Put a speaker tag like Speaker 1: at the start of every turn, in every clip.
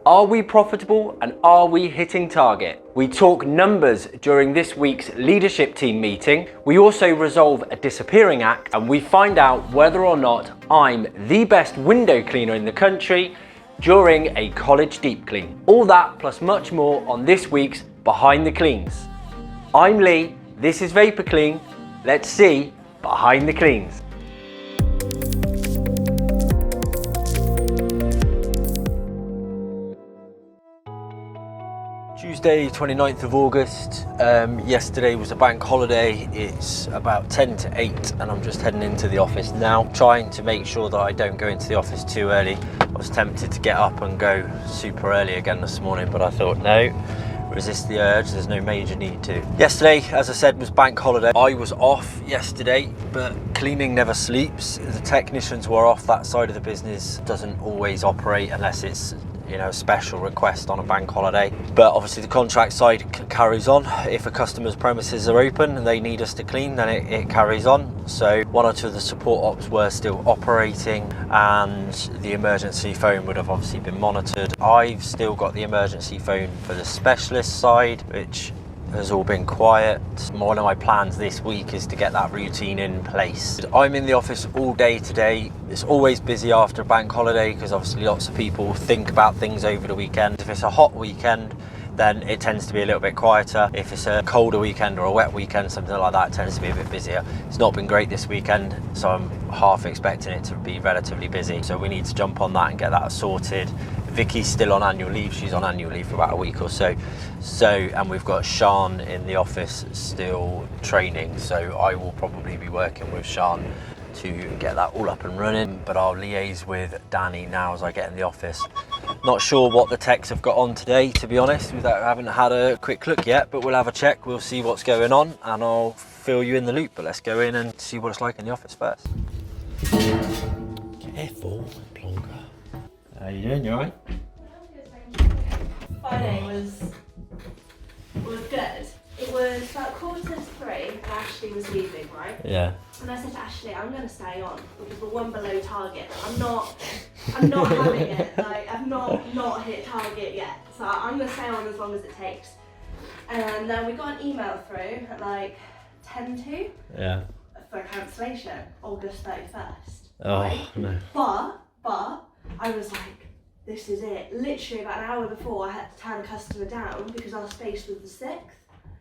Speaker 1: Are we profitable and are we hitting target? We talk numbers during this week's leadership team meeting. We also resolve a disappearing act and we find out whether or not I'm the best window cleaner in the country during a college deep clean. All that plus much more on this week's Behind the Cleans. I'm Lee, this is Vapor Clean. Let's see Behind the Cleans. Tuesday 29th of August, yesterday was a bank holiday. It's about 10 to 8 and I'm just heading into the office now, trying to make sure that I don't go into the office too early. I was tempted to get up and go super early again this morning, but I thought no, resist the urge, there's no major need to. Yesterday, as I said, was bank holiday. I was off yesterday, but cleaning never sleeps. The technicians were off. That side of the business doesn't always operate unless it's a special request on a bank holiday, but obviously the contract side carries on. If a customer's premises are open and they need us to clean, then it carries on. So one or two of the support ops were still operating and the emergency phone would have obviously been monitored. I've still got the emergency phone for the specialist side, which has all been quiet. One of my plans this week is to get that routine in place. I'm in the office all day today. It's always busy after a bank holiday because obviously lots of people think about things over the weekend. If it's a hot weekend, then it tends to be a little bit quieter. If it's a colder weekend or a wet weekend, something like that, it tends to be a bit busier. It's not been great this weekend, so I'm half expecting it to be relatively busy. So we need to jump on that and get that sorted. Vicky's still on annual leave. She's on annual leave for about a week or so. And we've got Sean in the office still training. So I will probably be working with Sean to get that all up and running, but I'll liaise with Danny now as I get in the office. Not sure what the techs have got on today, to be honest. I haven't had a quick look yet, but we'll have a check. We'll see what's going on and I'll fill you in the loop. But let's go in and see what it's like in the office first. Careful, plonker. How you doing? You alright?
Speaker 2: Friday was good. It was about 2:45 and Ashley was leaving, right?
Speaker 1: Yeah.
Speaker 2: And I said to Ashley, I'm going to stay on because we're one below target. I'm not having it. Like, I've not hit target yet. So I'm going to stay on as long as it takes. And then we got an email through at like 10 to.
Speaker 1: Yeah.
Speaker 2: For a cancellation, August 31st.
Speaker 1: Oh,
Speaker 2: right?
Speaker 1: no.
Speaker 2: But I was like, this is it. Literally about an hour before I had to turn a customer down because our space was the 6th.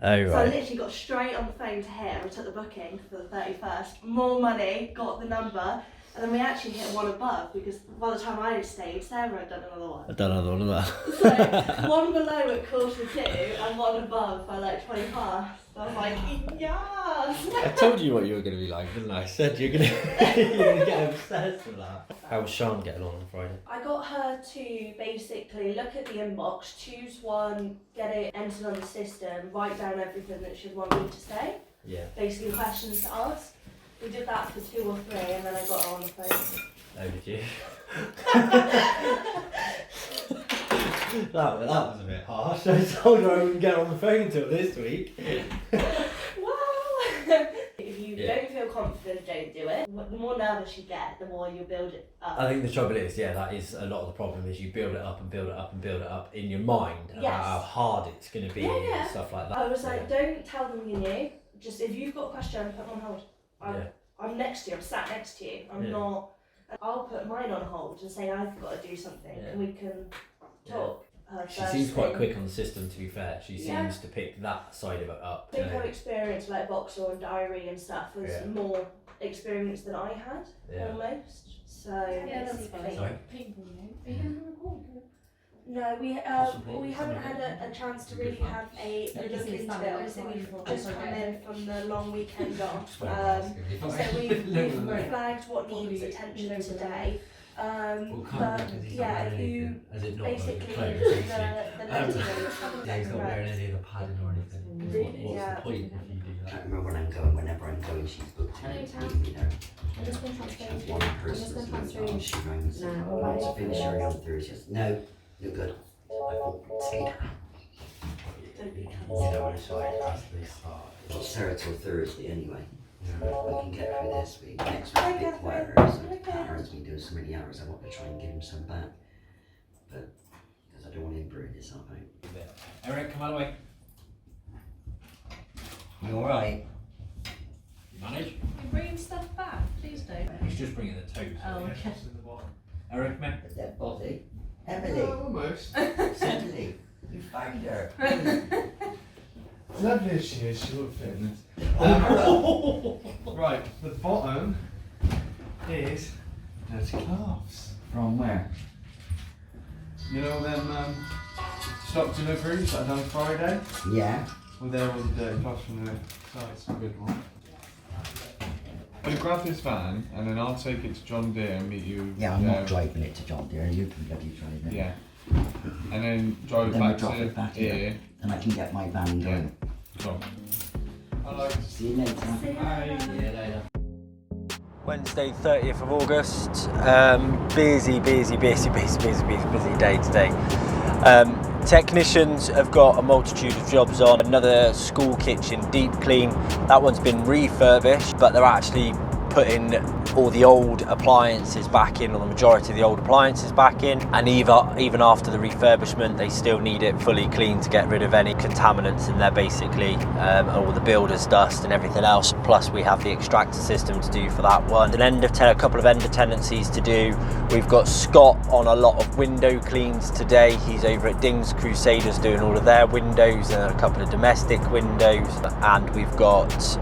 Speaker 1: Oh, right.
Speaker 2: So I literally got straight on the phone to him and took the booking for the 31st. More money, got the number, and then we actually hit one above because by the time I had stayed, Sarah had done another one.
Speaker 1: I've done another one of that.
Speaker 2: So one below at 2:45 and one above by like 20 past. I was like, yes!
Speaker 1: I told you what you were going to be like, didn't I? I said you're going to get obsessed with that. How was Sean getting on Friday?
Speaker 2: I got her to basically look at the inbox, choose one, get it entered on the system, write down everything that she'd want me to say.
Speaker 1: Yeah.
Speaker 2: Basically questions to ask. We did that for 2 or 3 and then I got her on the phone.
Speaker 1: Oh, did you? that was a bit harsh. I told her I wouldn't get on the phone until this week.
Speaker 2: Well, if you don't feel confident, don't do it. The more nervous you get, the more you build it up.
Speaker 1: I think the trouble is, that is a lot of the problem is you build it up and build it up and build it up in your mind about how hard it's going to be and stuff like that.
Speaker 2: I was like, don't tell them you're new. Just if you've got a question, put them on hold. I'm next to you, I'm sat next to you. I'm not. I'll put mine on hold and say I've got to do something and we can talk.
Speaker 1: She seems quite quick on the system, to be fair. She seems to pick that side of it up.
Speaker 2: I think her experience like Boxer and Diary and stuff was more experience than I had, almost. So
Speaker 3: that's fine.
Speaker 1: Sorry?
Speaker 3: People, are you going to record?
Speaker 2: No, we haven't had a chance to really have a look into it. Obviously, we've just come in from the long weekend off. So we've flagged what needs attention today. But yeah, you basically the letting
Speaker 4: he's not wearing any of the padding or anything. What's the point if you do that?
Speaker 5: I remember when I'm going, whenever I'm going, she's booked in.
Speaker 3: I'm just going to
Speaker 5: She has
Speaker 3: transfer
Speaker 5: one
Speaker 3: I'm
Speaker 5: person
Speaker 3: just going to
Speaker 5: that's
Speaker 3: transfer you.
Speaker 5: she rings. I want to finish her on Thursday. No, you're good. I thought, say that.
Speaker 4: You know when it's like after they start.
Speaker 5: Well, Sarah till Thursday anyway.
Speaker 4: Yeah.
Speaker 5: We can get through this week. Next week's a bit quieter, so Aaron's been doing so many hours, I want to try and give him some back. But, because I don't
Speaker 4: Eric, come out of the way.
Speaker 5: You alright?
Speaker 4: You manage?
Speaker 3: You're bringing stuff back, please don't.
Speaker 4: He's just bringing the toes.
Speaker 3: Oh, okay.
Speaker 4: Eric, come here.
Speaker 5: A dead body? Emily?
Speaker 6: Almost.
Speaker 5: Emily? You found her.
Speaker 6: Lovely as she is, she would fit in this. Right, the bottom is dirty cloths.
Speaker 5: From where?
Speaker 6: You know them stock deliveries that I done Friday?
Speaker 5: Yeah.
Speaker 6: Well, they're all the dirty cloths from the site. It's a good one. Well, grab this van and then I'll take it to John Deere and meet you.
Speaker 5: Yeah, I'm not driving it to John Deere, you can bloody drive it.
Speaker 6: Yeah. And then drive
Speaker 5: Then
Speaker 6: it
Speaker 5: we
Speaker 6: back
Speaker 5: drop
Speaker 6: to
Speaker 5: it back
Speaker 6: here.
Speaker 5: here. And I can get my van
Speaker 6: Yeah.
Speaker 5: going.
Speaker 6: Cool. Hello.
Speaker 5: See you later.
Speaker 6: Bye.
Speaker 4: See you later.
Speaker 1: Wednesday, 30th of August. Busy day today. Technicians have got a multitude of jobs on. Another school kitchen deep clean. That one's been refurbished, but they're actually putting all the old appliances back in, or the majority of the old appliances back in, and even after the refurbishment they still need it fully clean to get rid of any contaminants in there basically, all the builder's dust and everything else. Plus we have the extractor system to do for that one. A couple of end of tenancies to do. We've got Scott on a lot of window cleans today. He's over at Dings Crusaders doing all of their windows and a couple of domestic windows, and we've got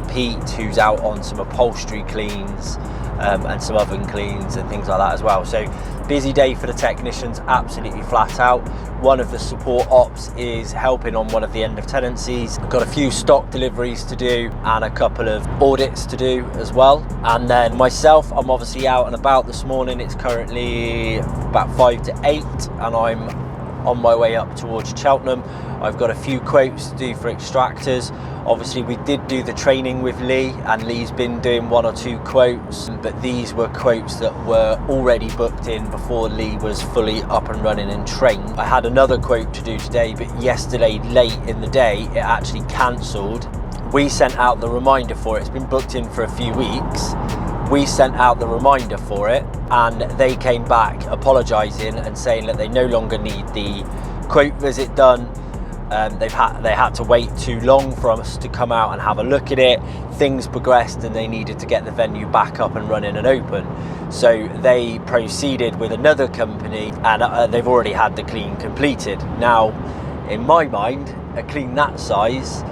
Speaker 1: Pete who's out on some upholstery cleans and some oven cleans and things like that as well. So busy day for the technicians, absolutely flat out. One of the support ops is helping on one of the end of tenancies. We've got a few stock deliveries to do and a couple of audits to do as well. And then myself, I'm obviously out and about this morning. It's currently about 5 to 8 and I'm on my way up towards Cheltenham. I've got a few quotes to do for extractors. Obviously we did do the training with Lee, and Lee's been doing 1 or 2 quotes, but these were quotes that were already booked in before Lee was fully up and running and trained. I had another quote to do today, but yesterday late in the day it actually cancelled. We sent out the reminder for it. It's been booked in for a few weeks. We sent out the reminder for it and they came back apologising and saying that they no longer need the quote visit done. They had to wait too long for us to come out and have a look at it. Things progressed and they needed to get the venue back up and running and open. So they proceeded with another company and they've already had the clean completed. Now, in my mind, a clean that size,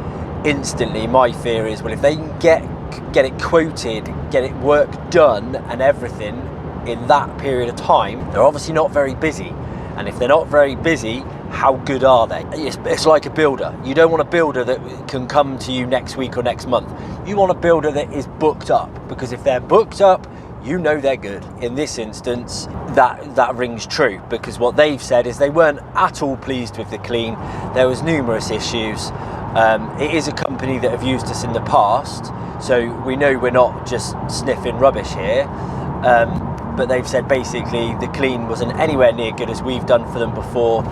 Speaker 1: instantly my fear is, well, if they can get it quoted, get it work done and everything in that period of time, they're obviously not very busy. And if they're not very busy, how good are they? It's like a builder. You don't want a builder that can come to you next week or next month. You want a builder that is booked up, because if they're booked up, you know they're good. In this instance, that rings true, because what they've said is they weren't at all pleased with the clean. There was numerous issues. It is a company that have used us in the past, so we know we're not just sniffing rubbish here. But they've said basically the clean wasn't anywhere near good as we've done for them before.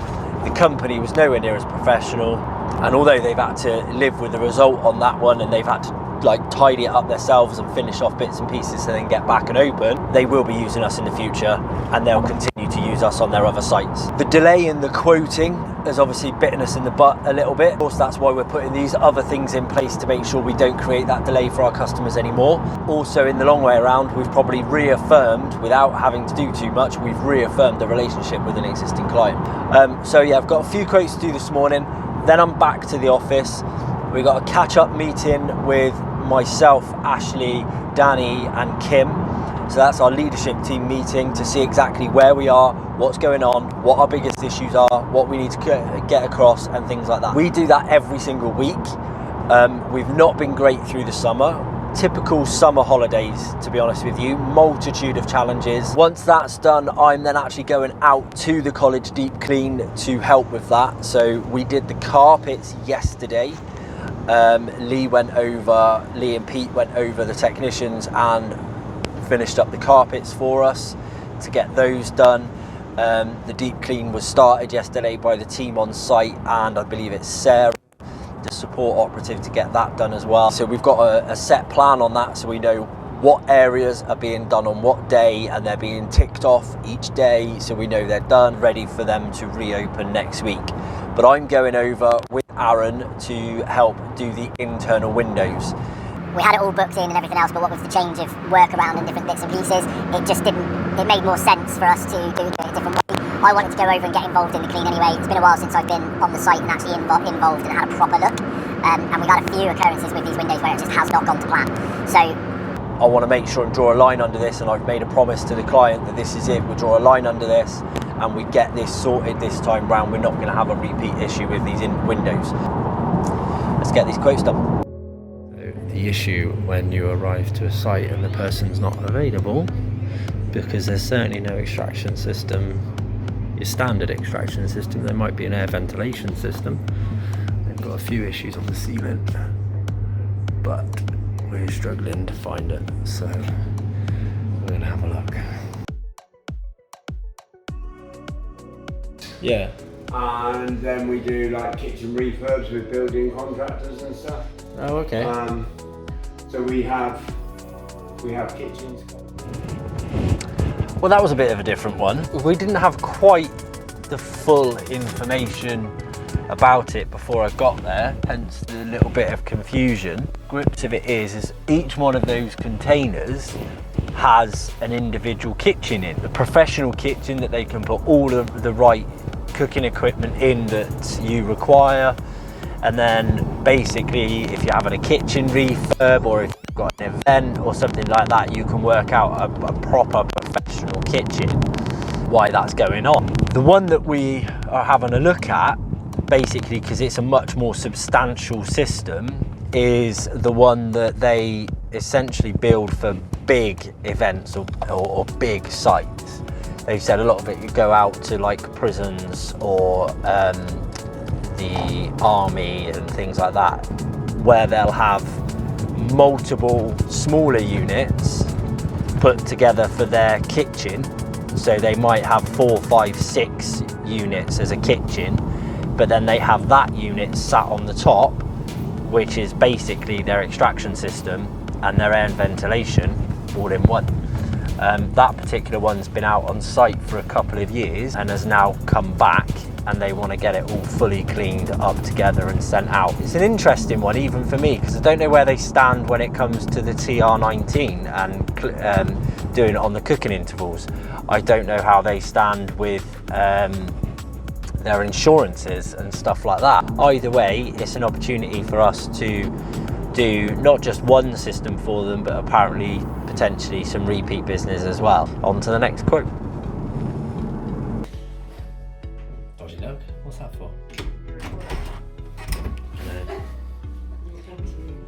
Speaker 1: The company was nowhere near as professional, and although they've had to live with the result on that one and they've had to like tidy it up themselves and finish off bits and pieces so they can get back and open, they will be using us in the future and they'll continue to use us on their other sites. The delay in the quoting has obviously bitten us in the butt a little bit. Of course, that's why we're putting these other things in place to make sure we don't create that delay for our customers anymore. Also, in the long way around, we've probably reaffirmed, without having to do too much, we've reaffirmed the relationship with an existing client. So yeah, I've got a few quotes to do this morning, then I'm back to the office. We've got a catch-up meeting with myself, Ashley, Danny and Kim. So that's our leadership team meeting to see exactly where we are, what's going on, what our biggest issues are, what we need to get across and things like that. We do that every single week. We've not been great through the summer. Typical summer holidays, to be honest with you, multitude of challenges. Once that's done, I'm then actually going out to the college deep clean to help with that. So we did the carpets yesterday. Lee and Pete went over the technicians and finished up the carpets for us to get those done. The deep clean was started yesterday by the team on site, and I believe it's Sarah, the support operative, to get that done as well. So we've got a set plan on that, so we know what areas are being done on what day, and they're being ticked off each day so we know they're done, ready for them to reopen next week. But I'm going over with Aaron to help do the internal windows.
Speaker 7: We had it all booked in and everything else, but what with the change of work around and different bits and pieces, it made more sense for us to do it a different way. I wanted to go over and get involved in the clean anyway. It's been a while since I've been on the site and actually involved and had a proper look. And we've had a few occurrences with these windows where it just has not gone to plan. So
Speaker 1: I want to make sure and draw a line under this, and I've made a promise to the client that this is it. We draw a line under this and we get this sorted this time round. We're not going to have a repeat issue with these windows. Let's get these quotes done. The issue when you arrive to a site and the person's not available, because there's certainly no extraction system, your standard extraction system. There might be an air ventilation system. They've got a few issues on the ceiling, but we're struggling to find it, so we're going to have a look. Yeah.
Speaker 8: And then we do like kitchen refurbs with building contractors and stuff.
Speaker 1: Oh, okay.
Speaker 8: So we have kitchens.
Speaker 1: Well, that was a bit of a different one. We didn't have quite the full information about it before I got there, hence the little bit of confusion. Grips of it is each one of those containers has an individual kitchen in, the professional kitchen that they can put all of the right cooking equipment in that you require. And then basically if you're having a kitchen refurb or if you've got an event or something like that, you can work out a proper professional kitchen, why that's going on. The one that we are having a look at, basically because it's a much more substantial system, is the one that they essentially build for big events or big sites. They've said a lot of it could go out to like prisons or the army and things like that, where they'll have multiple smaller units put together for their kitchen. So they might have 4, 5, 6 units as a kitchen, but then they have that unit sat on the top, which is basically their extraction system and their air and ventilation all in one. That particular one's been out on site for a couple of years and has now come back, and they want to get it all fully cleaned up together and sent out. It's an interesting one even for me, because I don't know where they stand when it comes to the TR19 and doing it on the cooking intervals. I don't know how they stand with their insurances and stuff like that. Either way, it's an opportunity for us to do not just one system for them, but apparently potentially some repeat business as well. On to the next quote.
Speaker 4: Dodgy look. What's that for?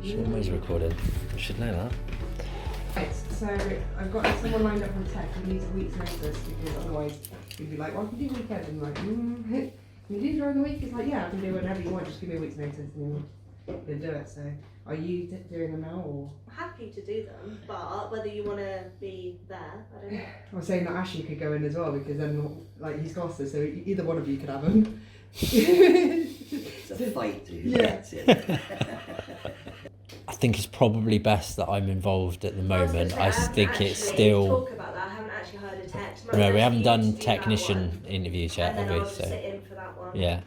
Speaker 1: She always recorded. I should know that.
Speaker 9: Right, so I've got someone lined up from tech who needs a week's notice, because otherwise you'd be like, well, I can do weekend, and like, can you do during the week? It's like, yeah, I can do whatever you want, just give me a week's notice and you'll do it. So are you doing them now, or?
Speaker 2: Happy to do them, but whether you want to be there, I don't know.
Speaker 9: I was saying that Ashley could go in as well, because then like he's Gloucester, so either one of you could have him.
Speaker 5: It's a fight, dude.
Speaker 9: Yeah.
Speaker 5: That's it.
Speaker 1: I think it's probably best that I'm involved at the moment. I think it's
Speaker 2: actually
Speaker 1: still.
Speaker 2: Talk about that. I haven't actually heard a text.
Speaker 1: No, we haven't done technician interviews yet, have we?
Speaker 2: I'll just sit in for that one.
Speaker 1: Yeah.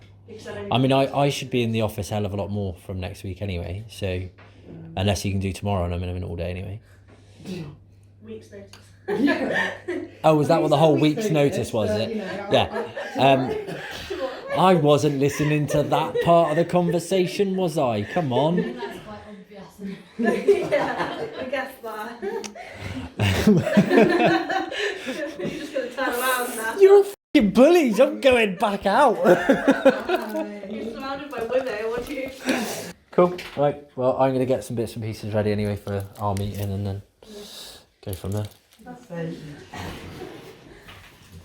Speaker 1: I mean, I should be in the office a hell of a lot more from next week anyway. So, unless you can do tomorrow, and I'm in all day anyway.
Speaker 2: Week's notice.
Speaker 1: Oh, was that what the whole week's notice was? It? Yeah. I wasn't listening to that part of the conversation, was I? Come on.
Speaker 3: That's quite obvious.
Speaker 2: Yeah, I guess that. You're just going to turn around now.
Speaker 1: You're all f***ing bullies. I'm going back out.
Speaker 2: You're surrounded by women. What do you expect?
Speaker 1: Cool. Right. Well, I'm going to get some bits and pieces ready anyway for our meeting, and then go from there.
Speaker 9: That's fine.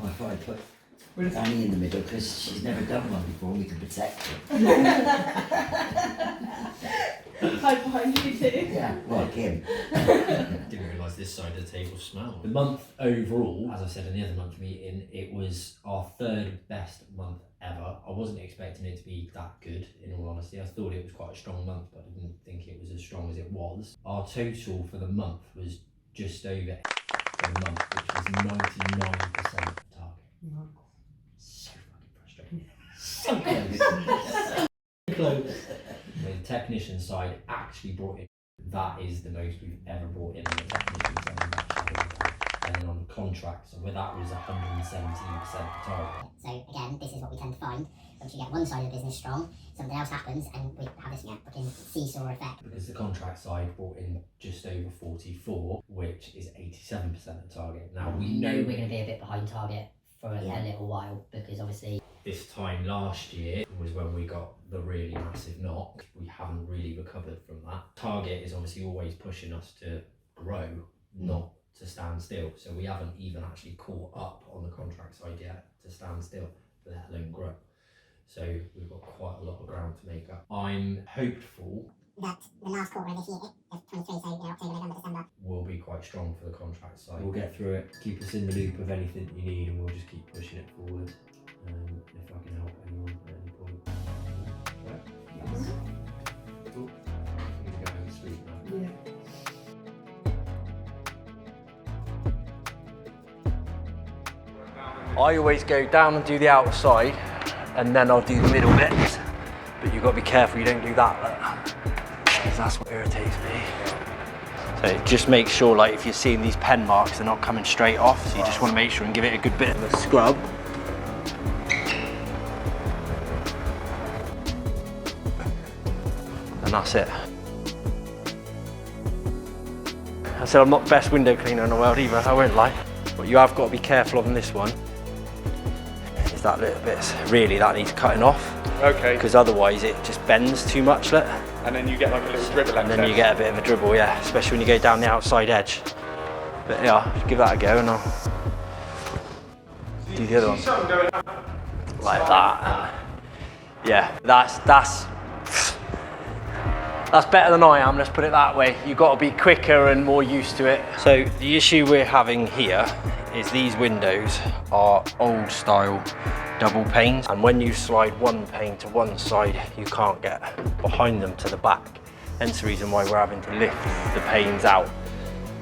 Speaker 5: I thought I'd put Danny in the middle because she's never done one before. We can protect her.
Speaker 2: Hide behind you too.
Speaker 5: Yeah, well, Kim.
Speaker 4: Didn't realise this side of the table smelled.
Speaker 1: The month overall, as I said in the other month meeting, it was our third best month ever. I wasn't expecting it to be that good, in all honesty. I thought it was quite a strong month, but I didn't think it was as strong as it was. Our total for the month was
Speaker 4: just over for the month, which was 99% target. So fucking frustrating. So close. The technician side actually brought in, that is the most we've ever brought in on the technician side. And then on the contract, so where that was 117% target.
Speaker 7: So again, this is what we tend to find. Once you get one side of the business strong, something else happens and we have this fucking seesaw effect.
Speaker 4: Because the contract side brought in just over 44, which is 87% of target. Now we know
Speaker 7: we're going to be a bit behind target for a little while, because obviously
Speaker 4: this time last year was when we got the really massive knock. We haven't really recovered from that. Target is obviously always pushing us to grow, not to stand still. So we haven't even actually caught up on the contract side yet to stand still, let alone grow. So we've got quite a lot of ground to make up. I'm hopeful
Speaker 7: that the last quarter of this year, of 23, so October, November, December,
Speaker 4: will be quite strong for the contract side. We'll get through it, keep us in the loop of anything you need, and we'll just keep pushing it forward. If I can help anyone at any point. Right? Yes. Cool. I'm going to go home and sleep now.
Speaker 9: Yeah.
Speaker 1: I always go down and do the outside, and then I'll do the middle bits. But you've got to be careful you don't do that, because that's what irritates me. So just make sure, like, if you're seeing these pen marks, they're not coming straight off. So you just want to make sure and give it a good bit of a scrub. And that's it. I said I'm not the best window cleaner in the world either, I won't lie. But you have got to be careful of on this one. Is that little bit, really that needs cutting off.
Speaker 6: Okay.
Speaker 1: Because otherwise it just bends too much, look.
Speaker 6: And then you get like a little dribble
Speaker 1: And then you get a bit of a dribble, yeah, especially when you go down the outside edge. But yeah, just give that a go and I'll do the other one. Like that. Yeah, that's better than I am, let's put it that way. You've got to be quicker and more used to it. So the issue we're having here is these windows are old style double panes, and when you slide one pane to one side, you can't get behind them to the back. Hence the reason why we're having to lift the panes out,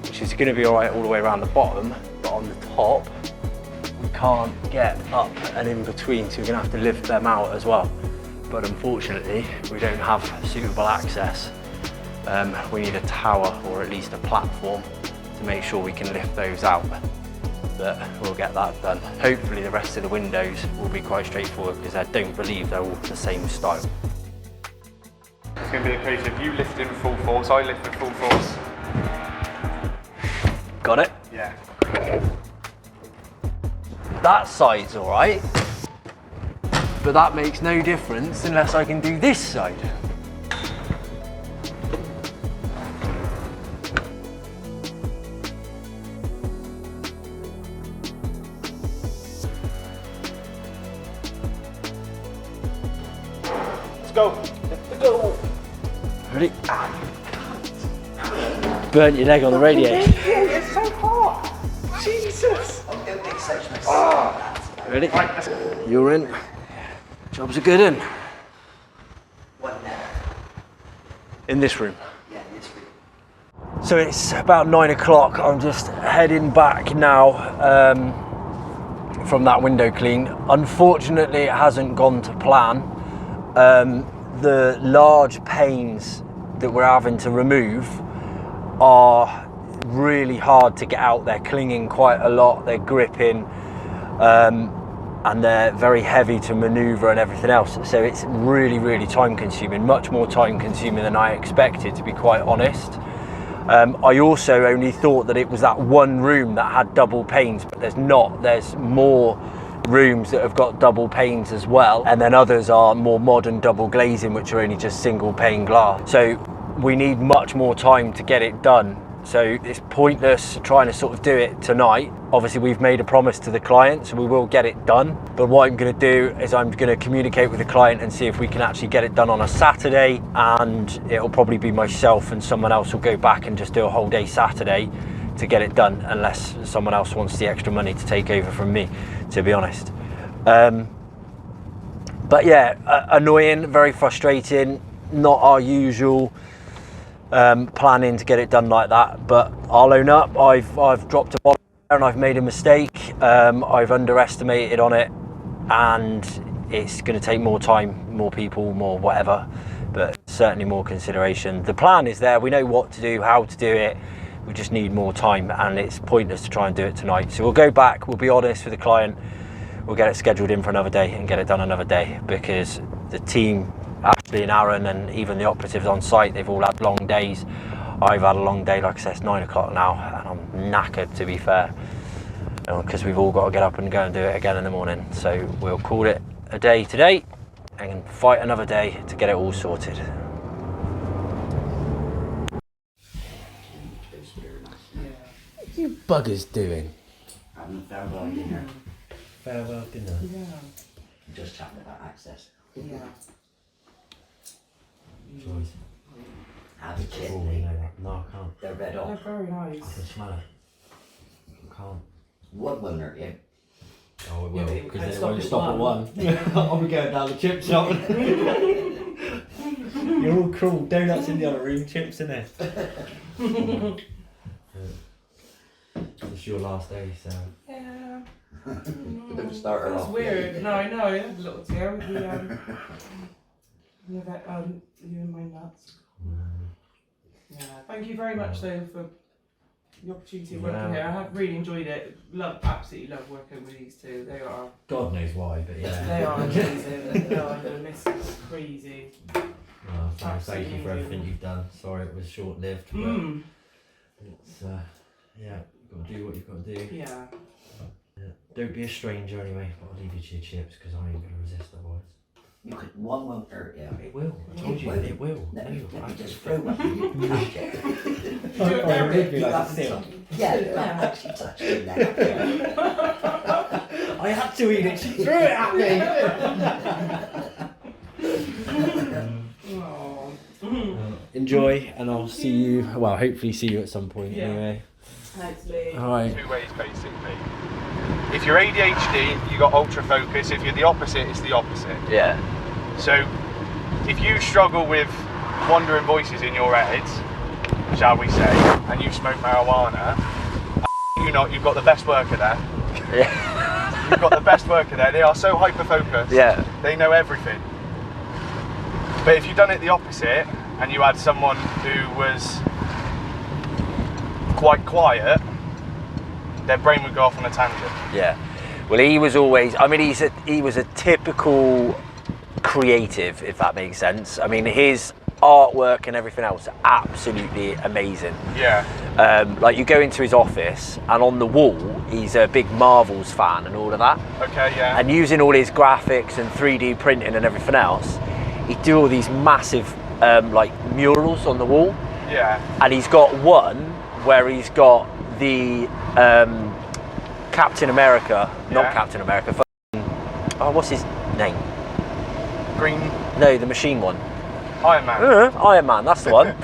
Speaker 1: which is going to be all right all the way around the bottom, but on the top, we can't get up and in between, so we're going to have to lift them out as well. But unfortunately, we don't have suitable access. We need a tower or at least a platform to make sure we can lift those out. But we'll get that done. Hopefully the rest of the windows will be quite straightforward, because I don't believe they're all the same style.
Speaker 6: It's going to be a case of you lifting full force, I lift with full force.
Speaker 1: Got it?
Speaker 6: Yeah.
Speaker 1: That side's all right, but that makes no difference unless I can do this side.
Speaker 6: Go. Let's go.
Speaker 1: Ready? Burnt your leg on the radiator.
Speaker 6: It's so hot. Jesus.
Speaker 1: Ready? You're in. Job's a good one. In this room.
Speaker 5: Yeah, this week.
Speaker 1: So it's about 9 o'clock. I'm just heading back now from that window clean. Unfortunately, it hasn't gone to plan. The large panes that we're having to remove are really hard to get out. They're clinging quite a lot, they're gripping, and they're very heavy to maneuver and everything else. So it's really, really time consuming, much more time consuming than I expected, to be quite honest. I also only thought that it was that one room that had double panes, but there's not. There's more rooms that have got double panes as well, and then others are more modern double glazing, which are only just single pane glass. So we need much more time to get it done. So it's pointless trying to sort of do it tonight. Obviously we've made a promise to the client, so we will get it done. But what I'm going to do is I'm going to communicate with the client and see if we can actually get it done on a Saturday, and it'll probably be myself and someone else will go back and just do a whole day Saturday to get it done, unless someone else wants the extra money to take over from me, to be honest. But yeah, annoying, very frustrating, not our usual planning to get it done like that. But I'll own up, I've dropped a ball and I've made a mistake. I've underestimated on it, and it's going to take more time, more people, more whatever, but certainly more consideration. The plan is there, we know what to do, how to do it, we just need more time, and it's pointless to try and do it tonight. So we'll go back, we'll be honest with the client, we'll get it scheduled in for another day and get it done another day, because the team, Ashley and Aaron and even the operatives on site, they've all had long days. I've had a long day, like I said, it's 9 o'clock now, and I'm knackered, to be fair, because we've all got to get up and go and do it again in the morning. So we'll call it a day today and fight another day to get it all sorted. What are you buggers doing?
Speaker 5: Having a farewell dinner.
Speaker 1: Farewell dinner.
Speaker 9: Yeah.
Speaker 5: Just chatting about access.
Speaker 9: Yeah.
Speaker 1: Joyce.
Speaker 5: Have a kid.
Speaker 1: Oh, you know that. No, I can't.
Speaker 5: They're red
Speaker 9: They're
Speaker 5: hot.
Speaker 9: very
Speaker 1: I
Speaker 9: nice.
Speaker 1: can smell it. I can't.
Speaker 5: One will hurt you.
Speaker 1: Oh, it
Speaker 9: Yeah,
Speaker 1: will,
Speaker 9: but it
Speaker 1: because
Speaker 9: can
Speaker 1: it
Speaker 9: stop
Speaker 1: won't
Speaker 9: at
Speaker 1: stop at
Speaker 9: one.
Speaker 1: one. I'll be going down the chip shop. You're all cool. Donuts in the other room, chips in there. It's your last day, so.
Speaker 9: Yeah.
Speaker 5: Don't start her
Speaker 9: That's
Speaker 5: off.
Speaker 9: weird. No, I know. I had a little tear with the you and my nuts. Yeah. Thank you very much though for the opportunity of working
Speaker 1: Yeah.
Speaker 9: here. I have really enjoyed it. Absolutely love working with these two. They are
Speaker 1: God knows why, but yeah.
Speaker 9: they are amazing. No, I'm gonna miss them. Crazy.
Speaker 1: Well, thank you
Speaker 9: Absolutely
Speaker 1: for everything
Speaker 9: amazing.
Speaker 1: you've done. Sorry it was short lived, but
Speaker 9: Mm.
Speaker 1: it's, yeah, you've got to do what you've got to do.
Speaker 9: Yeah.
Speaker 1: Yeah. Don't be a stranger anyway, but I'll leave you to your chips because I ain't going to resist otherwise.
Speaker 5: You could, one won't hurt you.
Speaker 1: It will, I told you, it will.
Speaker 5: Let me
Speaker 1: I
Speaker 5: just throw one and you catch it.
Speaker 1: it would be
Speaker 5: You
Speaker 1: like a
Speaker 5: haven't
Speaker 1: seal.
Speaker 5: touched- Yeah, you haven't actually touched it now.
Speaker 1: I had to eat it, she threw it at me!
Speaker 9: Oh.
Speaker 1: Enjoy, and I'll see you, well, hopefully see you at some point
Speaker 9: Yeah.
Speaker 1: anyway.
Speaker 9: Thanks, Lee.
Speaker 1: Alright.
Speaker 6: Two ways basically. If you're ADHD, you got ultra focus. If you're the opposite, it's the opposite.
Speaker 1: Yeah.
Speaker 6: So if you struggle with wandering voices in your head, shall we say, and you smoke marijuana, you've got the best worker there.
Speaker 1: Yeah.
Speaker 6: You've got the best worker there. They are so hyper focused.
Speaker 1: Yeah.
Speaker 6: They know everything. But if you've done it the opposite and you had someone who was quite quiet, their brain would go off on a tangent.
Speaker 1: Yeah. Well, he was always, I mean, he was a typical creative, if that makes sense. I mean, his artwork and everything else, absolutely amazing.
Speaker 6: Yeah.
Speaker 1: Like you go into his office and on the wall, he's a big Marvels fan and all of that.
Speaker 6: Okay, yeah.
Speaker 1: And using all his graphics and 3D printing and everything else, he'd do all these massive like murals on the wall.
Speaker 6: Yeah.
Speaker 1: And he's got one where he's got the Captain America, not
Speaker 6: Yeah.
Speaker 1: Captain America, oh, what's his name?
Speaker 6: Green
Speaker 1: No, the machine one.
Speaker 6: Iron Man.
Speaker 1: Iron Man, that's the one.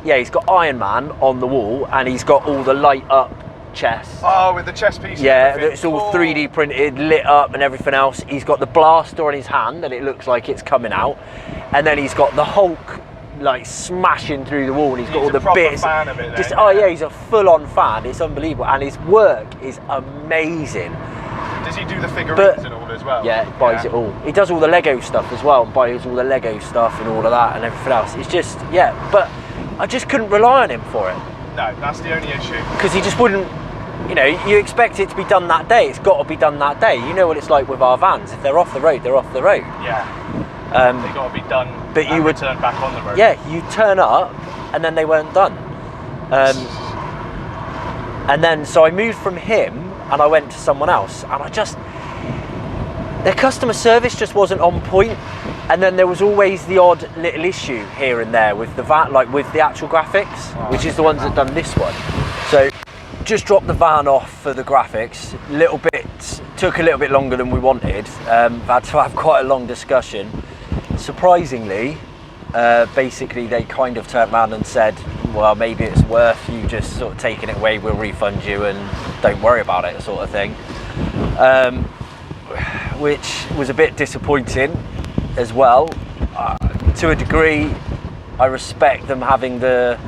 Speaker 1: Yeah, he's got Iron Man on the wall and he's got all the light up chests.
Speaker 6: Oh, with the chest piece.
Speaker 1: Yeah,
Speaker 6: and everything.
Speaker 1: it's all
Speaker 6: Cool.
Speaker 1: 3D printed, lit up and everything else. He's got the blaster on his hand and it looks like it's coming out. And then he's got the Hulk like smashing through the wall and he's got all
Speaker 6: a
Speaker 1: the
Speaker 6: proper
Speaker 1: bits.
Speaker 6: fan of it then,
Speaker 1: Just,
Speaker 6: yeah.
Speaker 1: oh yeah, he's a full-on fan. It's unbelievable. And his work is amazing.
Speaker 6: Does he do the figurines
Speaker 1: But-
Speaker 6: and all as well?
Speaker 1: Yeah, he buys it all. He does all the Lego stuff as well and buys all the Lego stuff and all of that and everything else. It's just, yeah, but I just couldn't rely on him for it.
Speaker 6: No, that's the only issue.
Speaker 1: Because he just wouldn't, you know, you expect it to be done that day. It's got to be done that day. You know what it's like with our vans. If they're off the road, they're off the road.
Speaker 6: Yeah. They got to be done.
Speaker 1: But you would
Speaker 6: turn back on the road.
Speaker 1: Yeah, you turn up and then they weren't done. And then, so I moved from him and I went to someone else and their customer service just wasn't on point. And then there was always the odd little issue here and there with the van, like with the actual graphics, which is the ones that done this one. So just dropped the van off for the graphics. Took a little bit longer than we wanted. Had to have quite a long discussion. Surprisingly, basically they kind of turned around and said, well, maybe it's worth you just sort of taking it away, we'll refund you and don't worry about it, sort of thing. Which was a bit disappointing as well. To a degree, I respect them having the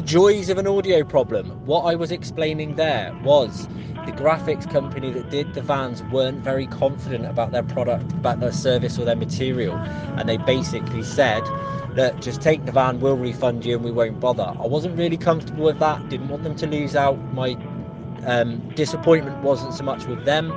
Speaker 1: joys of an audio problem. What I was explaining there was the graphics company that did the vans weren't very confident about their product, about their service or their material, and they basically said that just take the van, we'll refund you and we won't bother. I wasn't really comfortable with that, didn't want them to lose out. My disappointment wasn't so much with them,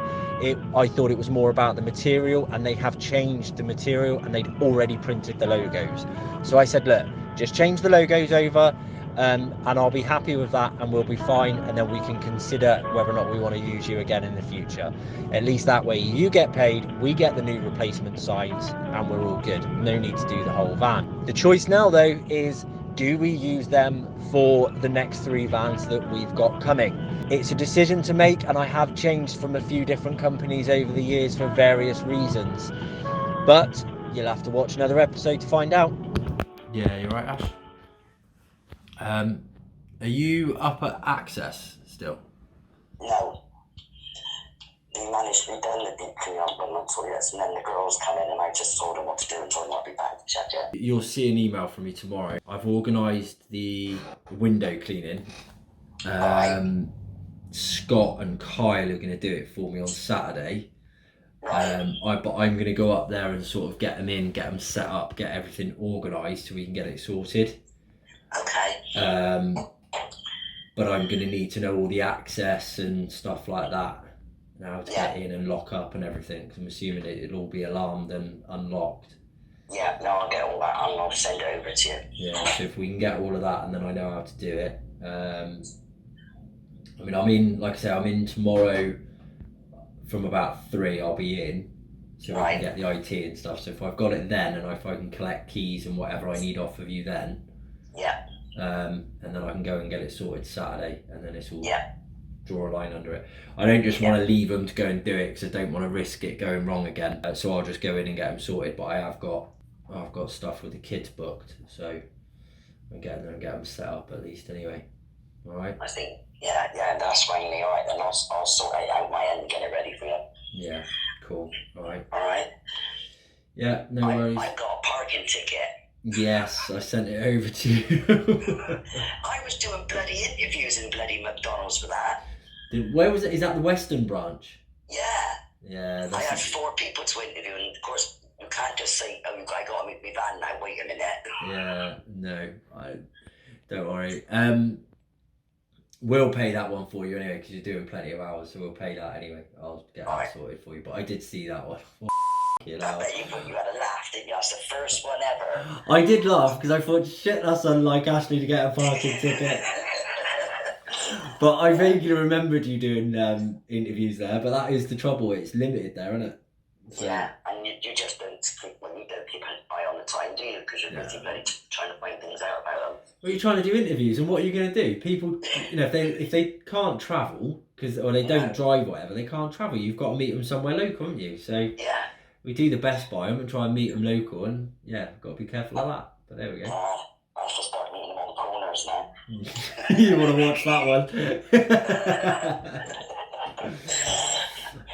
Speaker 1: I thought it was more about the material, and they have changed the material and they'd already printed the logos. So I said, look, just change the logos over, and I'll be happy with that and we'll be fine, and then we can consider whether or not we want to use you again in the future. At least that way you get paid, we get the new replacement signs, and we're all good. No need to do the whole van. The choice now though is, do we use them for the next 3 vans that we've got coming? It's a decision to make, and I have changed from a few different companies over the years for various reasons, but you'll have to watch another episode to find out. Yeah, you're right, Ash. Are you up at Access still?
Speaker 5: No. We managed to be done the deep clean up on the toilets, and then the girls come in and I just told them what to do and told them I'll be back to check it.
Speaker 1: You'll see an email from me tomorrow. I've organised the window cleaning. Scott and Kyle are going to do it for me on Saturday.
Speaker 5: Right.
Speaker 1: But I'm going to go up there and sort of get them in, get them set up, get everything organised so we can get it sorted.
Speaker 5: Okay.
Speaker 1: But I'm going to need to know all the access and stuff like that, and how to get in and lock up and everything, because I'm assuming it'll all be alarmed and unlocked.
Speaker 5: Yeah, no, I'll get all that and I'll send it over to you.
Speaker 1: Yeah, so if we can get all of that and then I know how to do it. I mean, I'm in, like I say, I'm in tomorrow from about 3, I'll be in, so I can get the IT and stuff. So if I've got it then, and if I can collect keys and whatever I need off of you then, and then I can go and get it sorted Saturday, and then it's all draw a line under it. I don't just want to leave them to go and do it because I don't want to risk it going wrong again. So I'll just go in and get them sorted. But I've got stuff with the kids booked, so I'm getting there and get them set up at least anyway. All right.
Speaker 5: I think that's finally all right. Then I'll sort it out my end and get it ready for you.
Speaker 1: Yeah, cool. All right.
Speaker 5: All right.
Speaker 1: Yeah, no worries.
Speaker 5: I've got a parking ticket.
Speaker 1: Yes, I sent it over to you.
Speaker 5: I was doing bloody interviews in bloody McDonald's for that.
Speaker 1: Where was it? Is that the Weston branch?
Speaker 5: Yeah.
Speaker 1: Yeah.
Speaker 5: I had 4 people to interview, and of course you can't just say, "Oh, I got to meet my van now. Wait a minute."
Speaker 1: Yeah. No, don't worry. We'll pay that one for you anyway because you're doing plenty of hours, so we'll pay that anyway. I'll get that sorted for you. But I did see that one.
Speaker 5: I bet you thought you had a laugh, didn't you? That's the first one ever.
Speaker 1: I did laugh because I thought, shit, that's unlike Ashley to get a parking ticket. But I vaguely remembered you doing interviews there, but that is the trouble, it's limited there, isn't it? So,
Speaker 5: yeah, and you just don't keep an eye on the time, do you? Because you're busy bloody trying to find things out about them.
Speaker 1: Well, you're trying to do interviews, and what are you going to do? People, if they can't travel, or they don't drive, whatever, they can't travel. You've got to meet them somewhere local, haven't you? So we do the best by them and try and meet them local, and got to be careful of that. But there we go.
Speaker 5: I have to start meeting them on the corners now.
Speaker 1: You want to watch that one?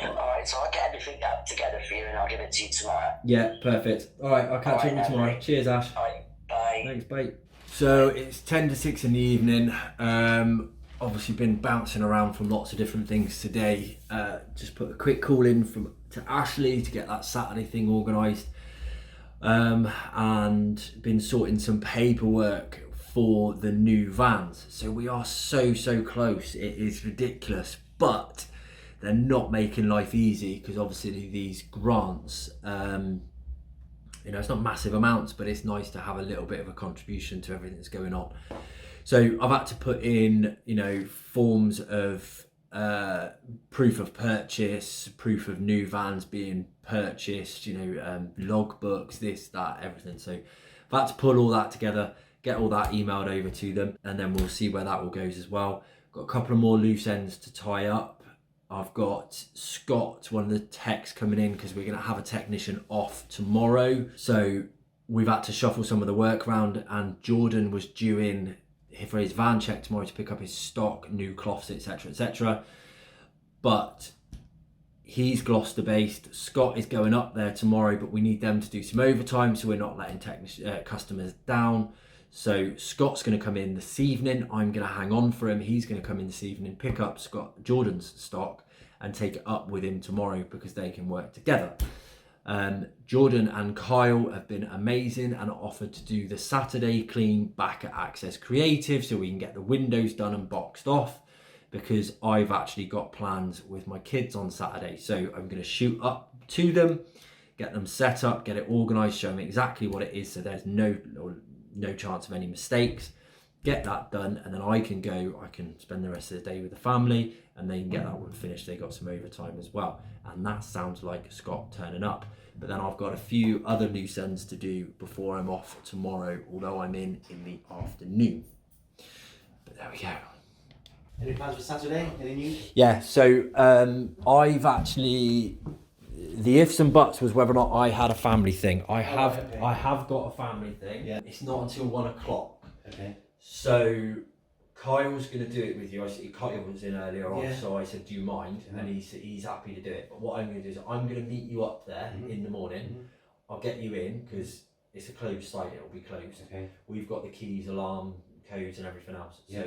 Speaker 5: Alright, so I'll get everything up together for you and I'll give it to you tomorrow.
Speaker 1: Yeah, perfect. Alright, I'll catch up with you tomorrow. Mate. Cheers, Ash.
Speaker 5: Alright, bye.
Speaker 1: Thanks, bye. So it's 10 to 6 in the evening. Obviously been bouncing around from lots of different things today. Just put a quick call in to Ashley to get that Saturday thing organised. And been sorting some paperwork for the new vans. So we are so close. It is ridiculous, but they're not making life easy because obviously these grants, it's not massive amounts, but it's nice to have a little bit of a contribution to everything that's going on. So I've had to put in, forms of proof of purchase, proof of new vans being purchased, log books, this, that, everything. So I've had to pull all that together, get all that emailed over to them, and then we'll see where that all goes as well. Got a couple of more loose ends to tie up. I've got Scott, one of the techs, coming in because we're going to have a technician off tomorrow. So we've had to shuffle some of the work around, and Jordan was due in for his van check tomorrow to pick up his stock, new cloths, etc, etc. but he's Gloucester based. Scott is going up there tomorrow, but we need them to do some overtime, so we're not letting customers down. So Scott's going to come in this evening. I'm going to hang on for him. He's going to come in this evening, pick up Jordan's stock and take it up with him tomorrow because they can work together. Jordan and Kyle have been amazing and offered to do the Saturday clean back at Access Creative so we can get the windows done and boxed off, because I've actually got plans with my kids on Saturday. So I'm going to shoot up to them, get them set up, get it organised, show them exactly what it is so there's no chance of any mistakes. Get that done, and then I can spend the rest of the day with the family and they can get that one finished. They got some overtime as well. And that sounds like Scott turning up. But then I've got a few other loose ends to do before I'm off tomorrow, although I'm in the afternoon. But there we go.
Speaker 10: Any plans for Saturday? Any news?
Speaker 1: Yeah, so I've actually, the ifs and buts was whether or not I had a family thing. I have got a family thing.
Speaker 10: Yeah.
Speaker 1: It's not until 1 o'clock.
Speaker 10: Okay.
Speaker 1: So Kyle's going to do it with you. I see Kyle was in earlier on,
Speaker 10: Yeah.
Speaker 1: so I said, do you mind? And he's happy to do it. But what I'm going to do is I'm going to meet you up there in the morning. I'll get you in because it's a closed site. It'll be closed.
Speaker 10: Okay.
Speaker 1: We've got the keys, alarm, codes and everything else.
Speaker 10: Yeah.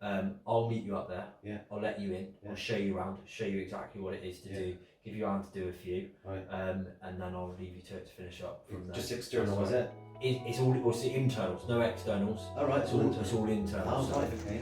Speaker 1: So I'll meet you up there.
Speaker 10: Yeah.
Speaker 1: I'll let you in.
Speaker 10: Yeah.
Speaker 1: I'll show you around, show you exactly what it is to do, give you a hand to do a few,
Speaker 10: Right.
Speaker 1: and then I'll leave you to it to finish up from there.
Speaker 10: Just external, is it?
Speaker 1: It's all internals, no externals.
Speaker 10: All right.
Speaker 1: It's all internals.
Speaker 10: Oh, right. Okay.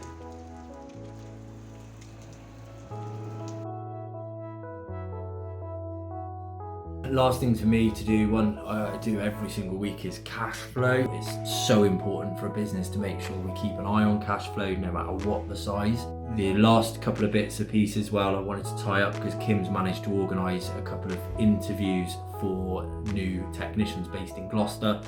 Speaker 1: Last thing for me to do, one I do every single week, is cash flow. It's so important for a business to make sure we keep an eye on cash flow no matter what the size. The last couple of bits of pieces, well, I wanted to tie up because Kim's managed to organise a couple of interviews for new technicians based in Gloucester.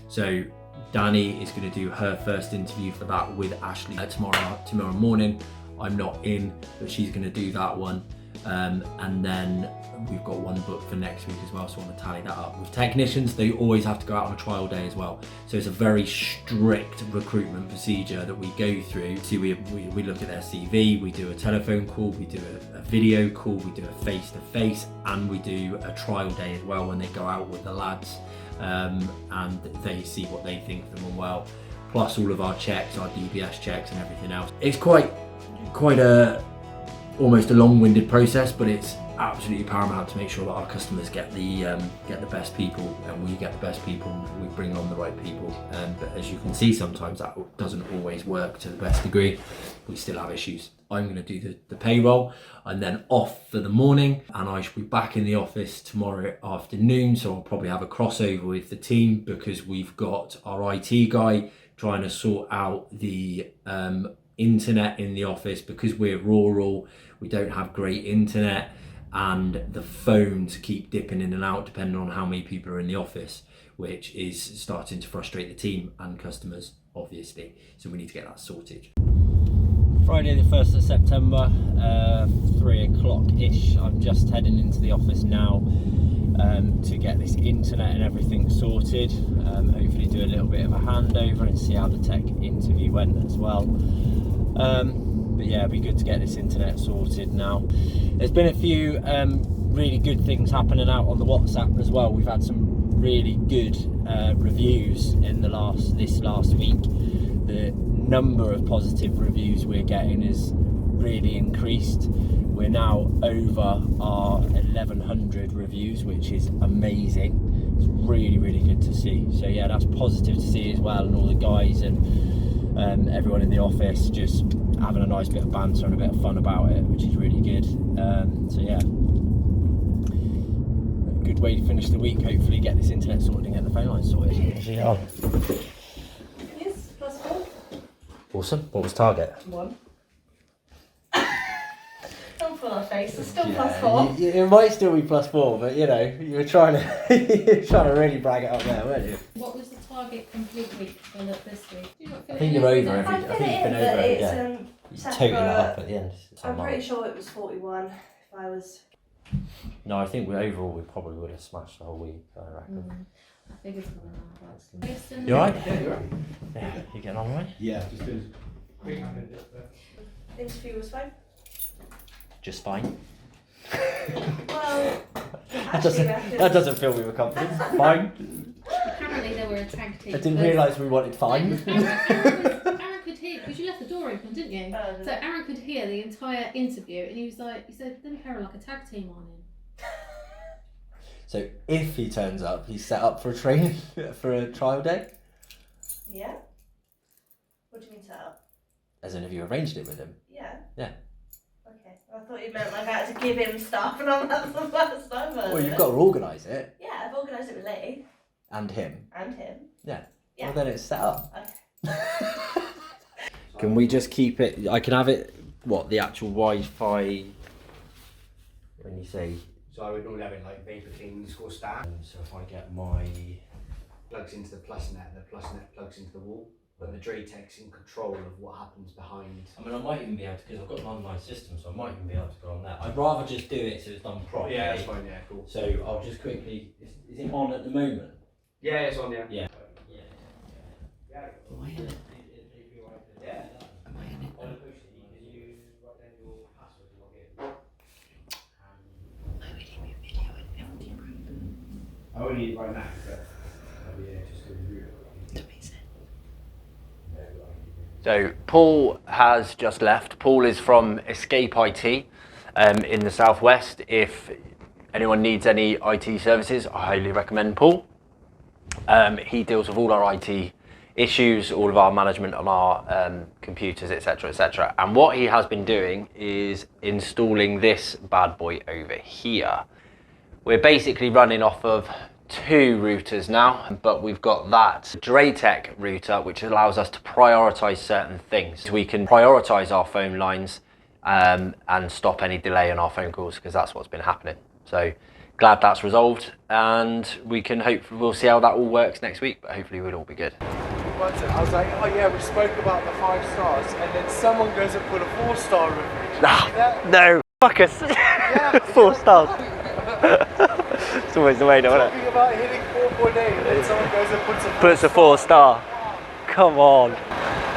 Speaker 1: So Danny is going to do her first interview for that with Ashley tomorrow morning. I'm not in, but she's going to do that one. And then we've got one booked for next week as well, so I want to tally that up. With technicians, they always have to go out on a trial day as well, so it's a very strict recruitment procedure that we go through. So we look at their CV, we do a telephone call, we do a video call, we do a face-to-face, and we do a trial day as well when they go out with the lads, and they see what they think of them and well, plus all of our checks, our DBS checks and everything else. It's quite almost a long-winded process, but it's absolutely paramount to make sure that our customers get the best people, and we get the best people, we bring on the right people. But as you can see, sometimes that doesn't always work to the best degree. We still have issues. I'm going to do the payroll and then off for the morning, and I should be back in the office tomorrow afternoon, so I'll probably have a crossover with the team because we've got our IT guy trying to sort out the internet in the office because we're rural, we don't have great internet, and the phones keep dipping in and out depending on how many people are in the office, which is starting to frustrate the team and customers, obviously. So we need to get that sorted. Friday the 1st of September, 3 o'clock-ish. I'm just heading into the office now to get this internet and everything sorted. Hopefully do a little bit of a handover and see how the tech interview went as well. But yeah, it'd be good to get this internet sorted now. There's been a few really good things happening out on the WhatsApp as well. We've had some really good reviews in this last week. The number of positive reviews we're getting is really increased. We're now over our 1100 reviews, which is amazing. It's really, really good to see. So yeah, that's positive to see as well, and all the guys and everyone in the office just having a nice bit of banter and a bit of fun about it, which is really good. So yeah, a good way to finish the week. Hopefully get this internet sorted and get the phone line sorted. Yeah.
Speaker 2: Yes, +4.
Speaker 1: Awesome. What was target?
Speaker 2: 1. Don't pull our face, it's still +4.
Speaker 1: It might still be +4, but you know, you were trying to really brag it up there, weren't you?
Speaker 3: What was the target complete week for this week?
Speaker 1: I think you're over.
Speaker 2: I
Speaker 1: I think you've
Speaker 2: it
Speaker 1: been
Speaker 2: in,
Speaker 1: over
Speaker 2: but
Speaker 1: it.
Speaker 2: it's
Speaker 1: Yeah. You total it up at the end.
Speaker 2: I'm pretty sure it was 41 if I was.
Speaker 1: No, I think overall we probably would have smashed the whole week, I reckon.
Speaker 3: I figured something like that. Weston?
Speaker 1: You alright?
Speaker 8: Yeah, you're right.
Speaker 1: Yeah. You getting on alright?
Speaker 8: Yeah, just doing quick.
Speaker 2: Interview was fine.
Speaker 1: Just fine.
Speaker 2: Well,
Speaker 1: That doesn't fill me with confidence. Fine.
Speaker 3: Apparently they were a tag team.
Speaker 1: I didn't realise we wanted fine.
Speaker 3: Aaron could hear, because you left the door open, didn't you?
Speaker 2: Oh,
Speaker 3: So Aaron could hear the entire interview, and he said, them pair are like a tag team on him.
Speaker 1: So if he turns up, he's set up for a training for a trial day.
Speaker 2: Yeah. What do you mean set up?
Speaker 1: As in, have you arranged it with him?
Speaker 2: Yeah.
Speaker 1: Yeah.
Speaker 2: Okay. I thought you meant like I had to give him stuff, and I'm that's the first time.
Speaker 1: Well, you've got to organise it.
Speaker 2: Yeah, I've organised it with Lee.
Speaker 1: And him.
Speaker 2: And him.
Speaker 1: Yeah.
Speaker 2: Yeah.
Speaker 1: Well, then it's set up.
Speaker 2: Okay.
Speaker 1: Can we just keep it? I can have it. What, the actual Wi-Fi? When you say.
Speaker 8: So I would normally have it like vapor clean score stat. So if I get my plugs into the plus net plugs into the wall. But the Draytech's in control of what happens behind.
Speaker 1: I mean, I might even be able to, because I've got an online system, so I might even be able to go on that. I'd rather just do it so it's done properly.
Speaker 8: Yeah, that's fine. Yeah, cool.
Speaker 1: So I'll just quickly. Is it on at the moment?
Speaker 8: Yeah, it's on. Yeah.
Speaker 1: Yeah.
Speaker 8: Am I in it? Yeah. Am I in it? I only need right now, but yeah, just go through it.
Speaker 1: So Paul has just left. Paul is from Escape IT in the southwest. If anyone needs any IT services, I highly recommend Paul. He deals with all our IT issues, all of our management on our computers, etc., etc. And what he has been doing is installing this bad boy over here. We're basically running off of 2 routers now, but we've got that Draytech router which allows us to prioritize certain things. We can prioritize our phone lines and stop any delay on our phone calls, because that's what's been happening. So glad that's resolved, and we'll see how that all works next week, but hopefully we'll all be good.
Speaker 6: I was like, oh yeah, we spoke about the 5 stars, and then someone goes and put a 4-star review.
Speaker 1: No, fuck us.
Speaker 6: Yeah,
Speaker 1: 4 stars. It's always the way, though, isn't it?
Speaker 6: Talking about hitting 4.8, and then someone goes and
Speaker 1: Puts a 4-star. Come on.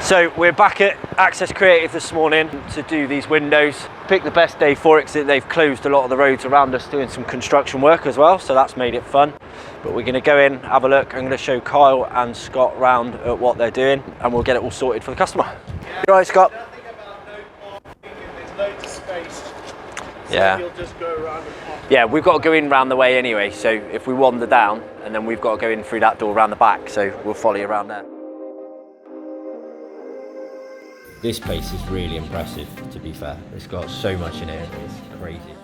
Speaker 1: So we're back at Access Creative this morning to do these windows. Picked the best day for it because they've closed a lot of the roads around us doing some construction work as well, so that's made it fun. But we're going to go in, have a look. I'm going to show Kyle and Scott round at what they're doing, and we'll get it all sorted for the customer. You all right, Scott?
Speaker 6: Nothing about no parking, and there's loads of space. So
Speaker 1: Yeah.
Speaker 6: you'll just go around and park.
Speaker 1: Yeah, we've got to go in round the way anyway, so if we wander down, and then we've got to go in through that door around the back, so we'll follow you around there. This place is really impressive, to be fair. It's got so much in it, it's crazy.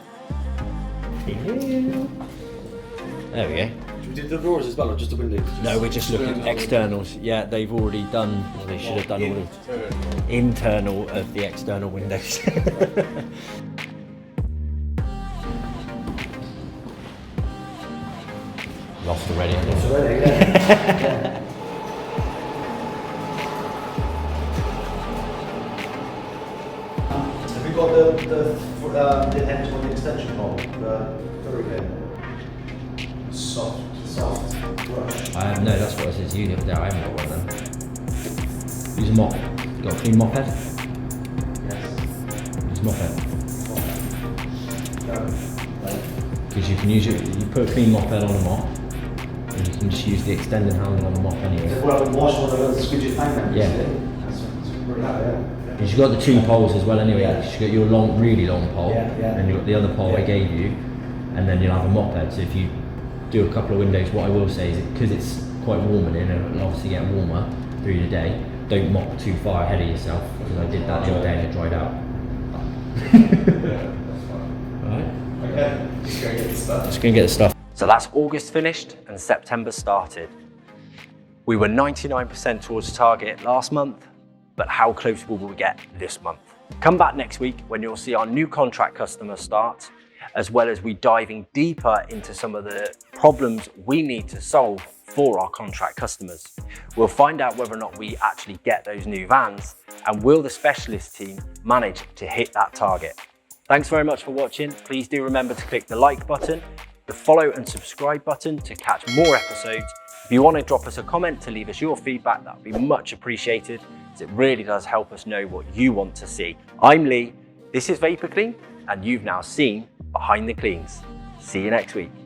Speaker 1: There we go.
Speaker 10: Should we do the doors as well, or just the windows?
Speaker 1: No, we're just looking at externals. Yeah, they've already done, or they should have done all of internal of the external windows. Lost already.
Speaker 10: Yeah. Have you got the end on the extension hole? The soft brush.
Speaker 1: No, that's what it says you the other day. I haven't got one of them. Use a mop. You got a clean mop head?
Speaker 10: Yes.
Speaker 1: Use a mop head. Because you can use it, you put a clean mop head on a mop, and you can just use the extended handle on the mop anyway.
Speaker 10: Well, wash one of those squidgy thing.
Speaker 1: Yeah. You've got the 2 poles as well anyway. You've got your long, really long pole,
Speaker 10: Yeah.
Speaker 1: and you've got the other pole I gave you, and then you'll have a mop head. So if you do a couple of windows, what I will say is, because it's quite warm in here, and it'll obviously get warmer through the day, don't mop too far ahead of yourself, because I did that the other day and it dried out. Alright?
Speaker 10: Okay. Just go get the stuff.
Speaker 1: Just gonna get the stuff. So that's August finished and September started. We were 99% towards target last month, but how close will we get this month? Come back next week when you'll see our new contract customers start, as well as we diving deeper into some of the problems we need to solve for our contract customers. We'll find out whether or not we actually get those new vans, and will the specialist team manage to hit that target. Thanks very much for watching. Please do remember to click the like button, the follow and subscribe button to catch more episodes. If you want to drop us a comment to leave us your feedback, that would be much appreciated, as it really does help us know what you want to see. I'm Lee, this is Vapor Clean, and you've now seen behind the cleans. See you next week.